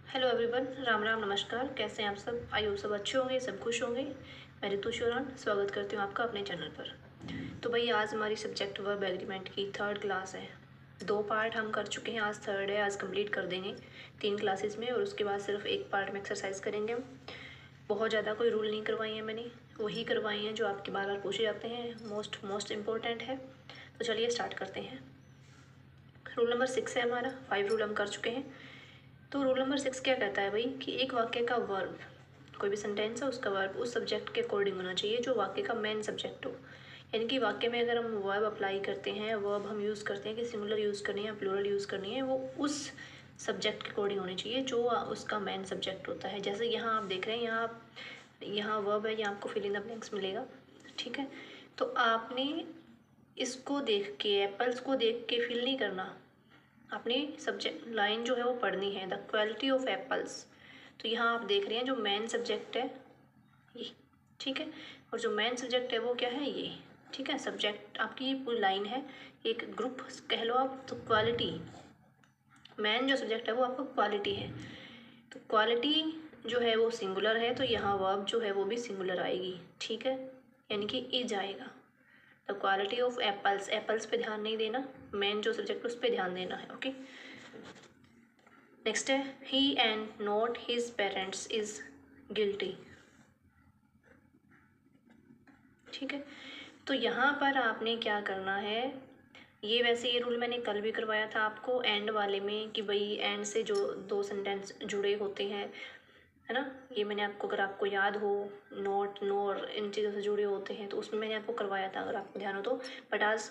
Hello everyone, Ram Ram नमस्कार। कैसे हैं आप सब? आई होप सब अच्छे होंगे, सब खुश होंगे। मैं रितु शोरान स्वागत करती हूँ आपका अपने चैनल पर। तो भाई आज हमारी सब्जेक्ट वर्ब एग्रीमेंट की 3rd क्लास है। 2 पार्ट हम कर चुके हैं, आज 3rd है, आज कंप्लीट कर देंगे 3 क्लासेस में। और उसके बाद सिर्फ एक पार्ट में एक्सरसाइज करेंगे हम। बहुत ज़्यादा कोई रूल नहीं करवाई है मैंने, वही करवाई हैं जो आपके बार बार पूछे जाते हैं, मोस्ट इम्पोर्टेंट है। तो चलिए स्टार्ट करते हैं। रूल नंबर 6 है हमारा, 5 रूल हम कर चुके हैं। तो रूल नंबर 6 क्या कहता है भाई कि एक वाक्य का वर्ब, कोई भी सेंटेंस है उसका वर्ब उस सब्जेक्ट के अकॉर्डिंग होना चाहिए जो वाक्य का मेन सब्जेक्ट हो। यानी कि वाक्य में अगर हम वर्ब अप्लाई करते हैं, वर्ब हम यूज़ करते हैं कि सिंगुलर यूज़ करनी है, प्लूरल यूज़ करनी है, वो उस सब्जेक्ट के अकॉर्डिंग होनी चाहिए जो उसका मेन सब्जेक्ट होता है। जैसे यहाँ आप देख रहे हैं, यहाँ वर्ब है, यहाँ आपको फिल इन द ब्लैंक्स मिलेगा। ठीक है, तो आपने इसको देख के, एप्पल्स को देख के फिल नहीं करना, अपनी सब्जेक्ट लाइन जो है वो पढ़नी है, द क्वालिटी ऑफ एप्पल्स। तो यहाँ आप देख रहे हैं जो मेन सब्जेक्ट है ये, ठीक है, और जो मेन सब्जेक्ट है वो क्या है ये। ठीक है, सब्जेक्ट आपकी पूरी लाइन है, एक ग्रुप कह लो आप। तो क्वालिटी, मेन जो सब्जेक्ट है वो आपका क्वालिटी है। तो क्वालिटी जो है वो सिंगुलर है, तो यहाँ वर्ब जो है वो भी सिंगुलर आएगी। ठीक है, यानी कि इज आएगा। The quality of apples, apples पे ध्यान नहीं देना, मेन जो सब्जेक्ट उस पर ध्यान देना है। ओके, नेक्स्ट है he and not his parents is guilty. ठीक है, तो यहाँ पर आपने क्या करना है, ये वैसे ये रूल मैंने कल भी करवाया था आपको एंड वाले में कि भाई एंड से जो 2 सेंटेंस जुड़े होते हैं, है ना, ये मैंने आपको, अगर आपको याद हो, नॉट, नोर, इन चीज़ों से जुड़े होते हैं, तो उसमें मैंने आपको करवाया था, अगर आपको ध्यान हो तो। बट आज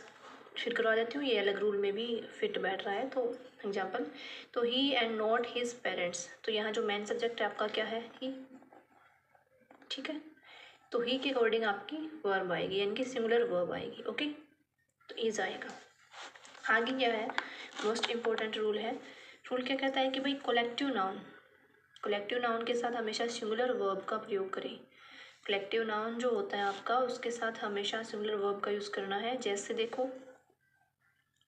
फिर करवा देती हूँ, ये अलग रूल में भी फिट बैठ रहा है। तो एग्जाम्पल, तो ही एंड नॉट हिज पेरेंट्स, तो यहाँ जो मेन सब्जेक्ट है आपका क्या है, ही। ठीक है, तो ही के अकॉर्डिंग आपकी वर्ब आएगी, यानी कि सिंगुलर वर्ब आएगी। ओके, तो इज आएगा। आगे क्या है, मोस्ट इम्पोर्टेंट रूल है। रूल क्या कहता है कि भाई कलेक्टिव नाउन, कलेक्टिव नाउन के साथ हमेशा सिंगुलर वर्ब का प्रयोग करें। कलेक्टिव नाउन जो होता है आपका, उसके साथ हमेशा सिंगुलर वर्ब का यूज़ करना है। जैसे देखो,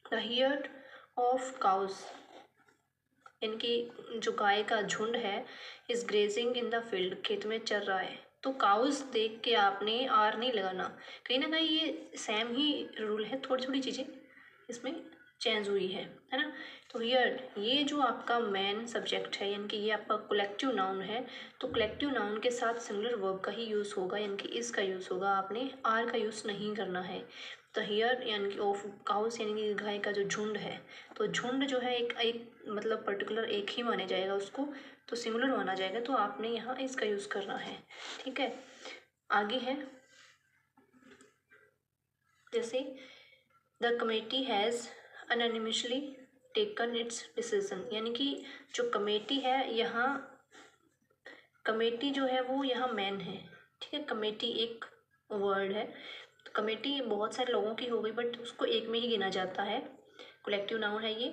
द हियर्ड ऑफ काउज, यानी कि जो गाय का झुंड है, is grazing in the field, खेत में चर रहा है। तो काउज देख के आपने आर नहीं लगाना, कहीं ना कहीं ये सेम ही रूल है, थोड़ी थोड़ी चीज़ें इसमें चेंज हुई है ना। तो हियर ये जो आपका मेन सब्जेक्ट है, यानी कि ये आपका कलेक्टिव नाउन है, तो कलेक्टिव नाउन के साथ सिंगुलर वर्ब का ही यूज़ होगा, यानी कि इसका यूज़ होगा, आपने आर का यूज़ नहीं करना है। तो हियर यानी कि ऑफ काउस, यानी कि गाय का जो झुंड है, तो झुंड जो है एक मतलब पर्टिकुलर एक ही माने जाएगा उसको, तो सिंगुलर माना जाएगा, तो आपने यहाँ इसका यूज़ करना है। ठीक है, आगे है, जैसे the committee has anonymously taken it's decision, यानी कि जो कमेटी है, यहाँ कमेटी जो है वो यहाँ मैन है। ठीक है, कमेटी एक वर्ड है, तो कमेटी बहुत सारे लोगों की हो गई, बट उसको एक में ही गिना जाता है, कलेक्टिव नाउन है ये,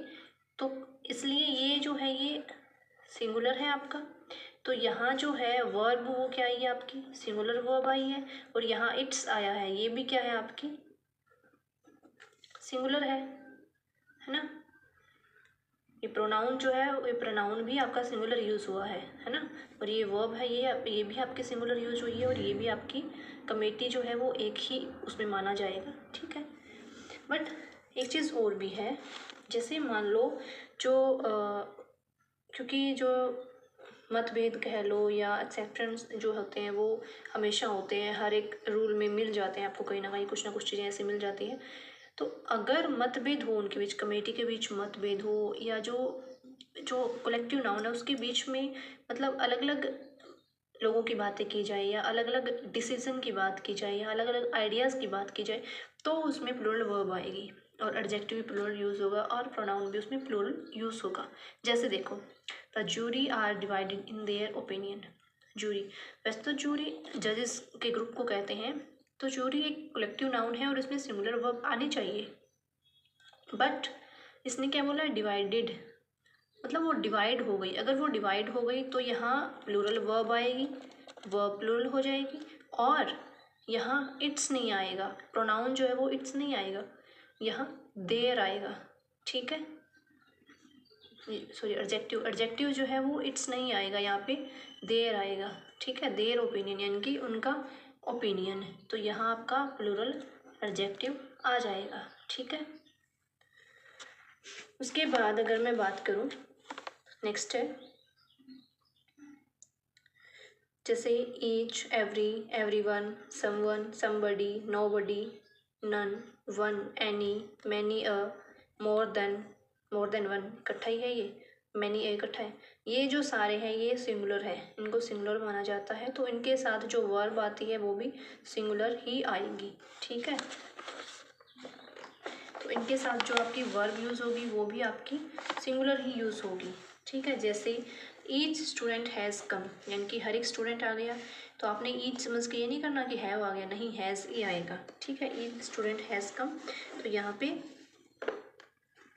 तो इसलिए ये जो है ये सिंगुलर है आपका। तो यहाँ जो है वर्ब वो क्या आई है आपकी, सिंगुलर वर्ब आई है, और यहाँ इट्स आया है, ये भी क्या है आपकी, सिंगुलर है ना। ये प्रोनाउन जो है, ये प्रोनाउन भी आपका सिंगुलर यूज़ हुआ है ना। और ये वर्ब है, ये भी आपकी सिंगुलर यूज़ हुई है, और ये भी आपकी कमेटी जो है वो एक ही उसमें माना जाएगा। ठीक है, बट एक चीज़ और भी है, जैसे मान लो जो क्योंकि जो मतभेद कह लो या एक्सेप्टेंस जो होते हैं वो हमेशा होते हैं, हर एक रूल में मिल जाते हैं आपको, कहीं ना कहीं कुछ ना कुछ चीज़ें ऐसी मिल जाती हैं। तो अगर मतभेद हो उनके बीच, कमेटी के बीच मतभेद हो, या जो जो कलेक्टिव नाउन है उसके बीच में, मतलब अलग अलग लोगों की बातें की जाए, या अलग अलग डिसीजन की बात की जाए, या अलग अलग आइडियाज़ की बात की जाए, तो उसमें प्लूरल वर्ब आएगी, और एडजेक्टिव भी प्लूरल यूज़ होगा, और प्रोनाउन भी उसमें प्लूरल यूज़ होगा। जैसे देखो, the jury are divided in their opinion. Jury, वैसे तो जूरी जजेस के ग्रुप को कहते हैं, तो जूरी एक कलेक्टिव नाउन है और इसमें सिंगुलर वर्ब आनी चाहिए, बट इसने क्या बोला, डिवाइडेड, मतलब वो डिवाइड हो गई। अगर वो डिवाइड हो गई तो यहाँ प्लूरल वर्ब आएगी, वर्ब प्लूरल हो जाएगी, और यहाँ इट्स नहीं आएगा, प्रोनाउन जो है वो इट्स नहीं आएगा, यहाँ देयर आएगा। ठीक है, सॉरी एडजेक्टिव, एडजेक्टिव जो है वो इट्स नहीं आएगा यहाँ पे, देयर आएगा। ठीक है, देयर ओपिनियन यानी कि उनका ओपिनियन है, तो यहाँ आपका प्लूरल एडजेक्टिव आ जाएगा। ठीक है, उसके बाद अगर मैं बात करूँ, नेक्स्ट है जैसे each, every, everyone, someone, somebody, nobody, none, one, any, many, a, more than one, इकट्ठा ही है ये, मैनी इकट्ठा है। ये जो सारे हैं ये सिंगुलर है, इनको सिंगुलर माना जाता है, तो इनके साथ जो वर्ब आती है वो भी सिंगुलर ही आएगी। ठीक है, तो इनके साथ जो आपकी वर्ब यूज़ होगी वो भी आपकी सिंगुलर ही यूज़ होगी। ठीक है, जैसे ईच स्टूडेंट हैज़ कम, यानी कि हर एक स्टूडेंट आ गया, तो आपने ईच समझ के ये नहीं करना कि हैव आ गया, नहीं, हैज़ ही आएगा। ठीक है, ईच स्टूडेंट हैज़ कम, तो यहाँ पे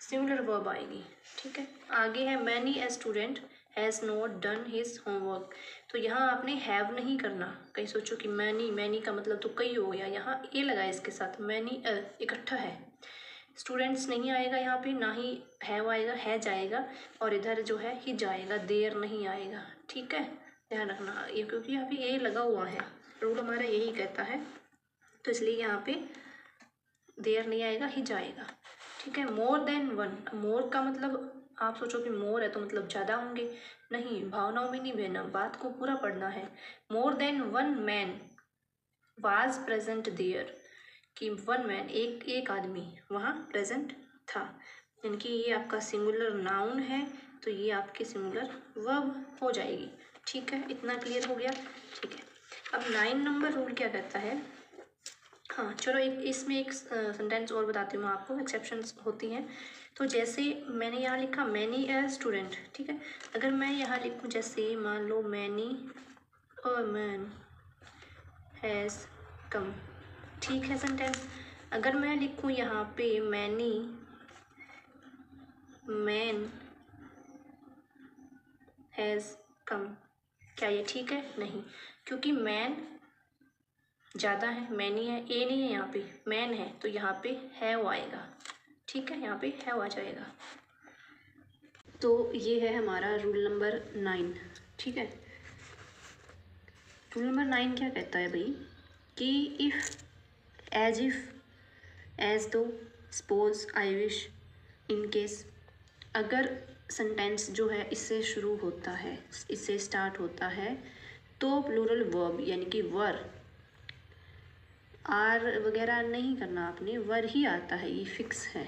सिंगुलर वर्ब आएगी। ठीक है, आगे है many a student has not done his homework, तो यहाँ आपने हैव नहीं करना। कहीं सोचो कि मैनी का मतलब तो कई हो गया, यहाँ ए लगा इसके साथ, मैनी इकट्ठा है, स्टूडेंट्स नहीं आएगा यहाँ पे, ना ही हैव आएगा, है जाएगा, और इधर जो है ही जाएगा, देर नहीं आएगा। ठीक है, ध्यान रखना ये, क्योंकि यहाँ पे ए लगा हुआ है, रूल हमारा यही कहता है, तो इसलिए यहाँ पे देर नहीं आएगा, ही जाएगा। ठीक है, मोर देन वन, मोर का मतलब आप सोचो कि मोर है तो मतलब ज़्यादा होंगे, नहीं, भावनाओं में नहीं बहना, बात को पूरा पढ़ना है। More than one man was present there, कि वन मैन, एक आदमी वहाँ प्रेजेंट था, यानी कि ये आपका सिंगुलर नाउन है, तो ये आपकी सिंगुलर वर्ब हो जाएगी। ठीक है, इतना क्लियर हो गया। ठीक है, अब 9 नंबर रूल क्या कहता है, हाँ चलो इसमें एक सेंटेंस और बताती हूँ मैं आपको, एक्सेप्शंस होती हैं। तो जैसे मैंने यहाँ लिखा मैनी ए स्टूडेंट, ठीक है, अगर मैं यहाँ लिखूँ जैसे मान लो many a man has come, ठीक है सेंटेंस। अगर मैं लिखूँ यहाँ पे मैनी मैन हैज़ कम, क्या ये ठीक है? नहीं, क्योंकि मैन ज़्यादा है, मैनी है, ए नहीं है यहाँ पे, मैन है, तो यहाँ पे हैव आएगा। ठीक है, यहाँ पे हैव आ जाएगा। तो ये है हमारा रूल नंबर 9। ठीक है, रूल नंबर 9 क्या कहता है भाई, कि इफ़, एज दो, suppose, I wish, in case, अगर सेंटेंस जो है इससे शुरू होता है, इससे स्टार्ट होता है, तो प्लूरल वर्ब यानी कि वर, आर वगैरह नहीं करना आपने, वर ही आता है, ये फिक्स है,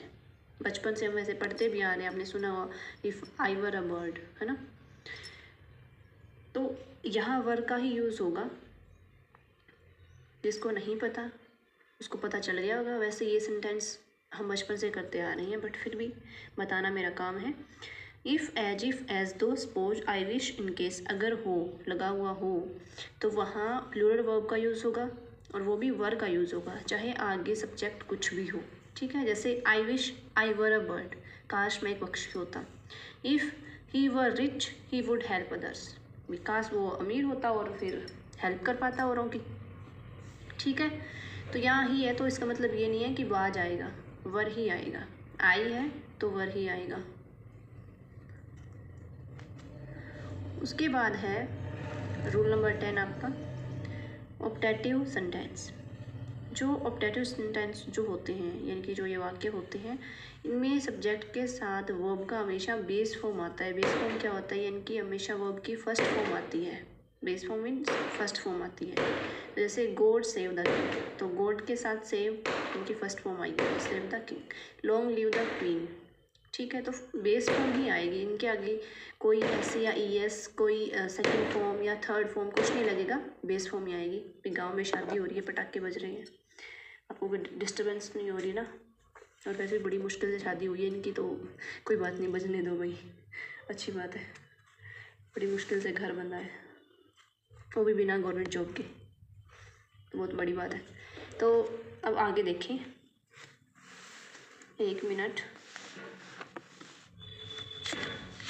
बचपन से हम ऐसे पढ़ते भी आ रहे हैं, आपने सुना हो if I were a bird, है ना, तो यहाँ वर का ही यूज़ होगा। जिसको नहीं पता उसको पता चल गया होगा, वैसे ये सेंटेंस हम बचपन से करते आ रहे हैं, बट फिर भी बताना मेरा काम है। इफ़, एज दो, suppose, I wish, in case, अगर हो लगा हुआ हो, तो वहाँ प्लूरल वर्ब का यूज़ होगा, और वो भी वर का यूज़ होगा, चाहे आगे सब्जेक्ट कुछ भी हो। ठीक है, जैसे I wish I were a bird, काश मैं एक पक्षी होता। If he were rich he would help others, काश वो अमीर होता और फिर हेल्प कर पाता औरों की। ठीक है, तो यहाँ ही है, तो इसका मतलब ये नहीं है कि वाज आएगा, वर ही आएगा, आई है तो वर ही आएगा। उसके बाद है रूल नंबर 10 आपका, ऑप्टेटिव सेंटेंस। जो ऑप्टेटिव सेंटेंस जो होते हैं, यानी कि जो ये वाक्य होते हैं, इनमें सब्जेक्ट के साथ वर्ब का हमेशा बेस फॉर्म आता है। बेस फॉर्म क्या होता है, यानी कि हमेशा वर्ब की फर्स्ट फॉर्म आती है, base form means first form आती है। तो जैसे गॉड सेव द किंग, तो गॉड के साथ सेव इनकी फर्स्ट फॉर्म आएगी, save the king. Long live the queen, ठीक है, तो बेस फॉर्म ही आएगी, इनके आगे कोई एस या ई एस, कोई सेकंड फॉर्म या थर्ड फॉर्म कुछ नहीं लगेगा, बेस फॉर्म ही आएगी। फिर गाँव में शादी हो रही है, पटाखे बज रहे हैं, आपको कोई डिस्टर्बेंस नहीं हो रही ना, और वैसे भी बड़ी मुश्किल से शादी हुई है इनकी, तो कोई बात नहीं, बजने दो भाई, अच्छी बात है, बड़ी मुश्किल से घर बना है, वो भी बिना गवर्नमेंट जॉब के, बहुत बड़ी बात है। तो अब आगे देखें, 1 मिनट,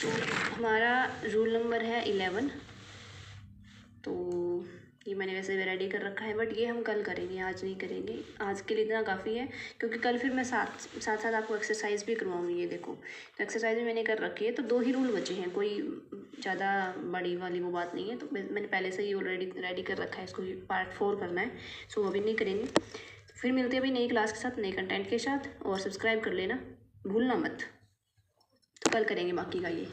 तो हमारा रूल नंबर है 11, तो ये मैंने वैसे रेडी कर रखा है, बट ये हम कल करेंगे, आज नहीं करेंगे। आज के लिए इतना काफ़ी है, क्योंकि कल फिर मैं साथ साथ आपको एक्सरसाइज भी करवाऊँगी। ये देखो, तो एक्सरसाइज भी मैंने कर रखी है, तो 2 ही रूल बचे हैं, कोई ज़्यादा बड़ी वाली वो बात नहीं है। तो मैंने पहले से ही ऑलरेडी रेडी कर रखा है, इसको पार्ट 4 करना है, सो अभी नहीं करेंगे। फिर मिलते हैं अभी नई क्लास के साथ, नए कंटेंट के साथ, और सब्सक्राइब कर लेना भूलना मत। तो कल करेंगे बाकी का ये।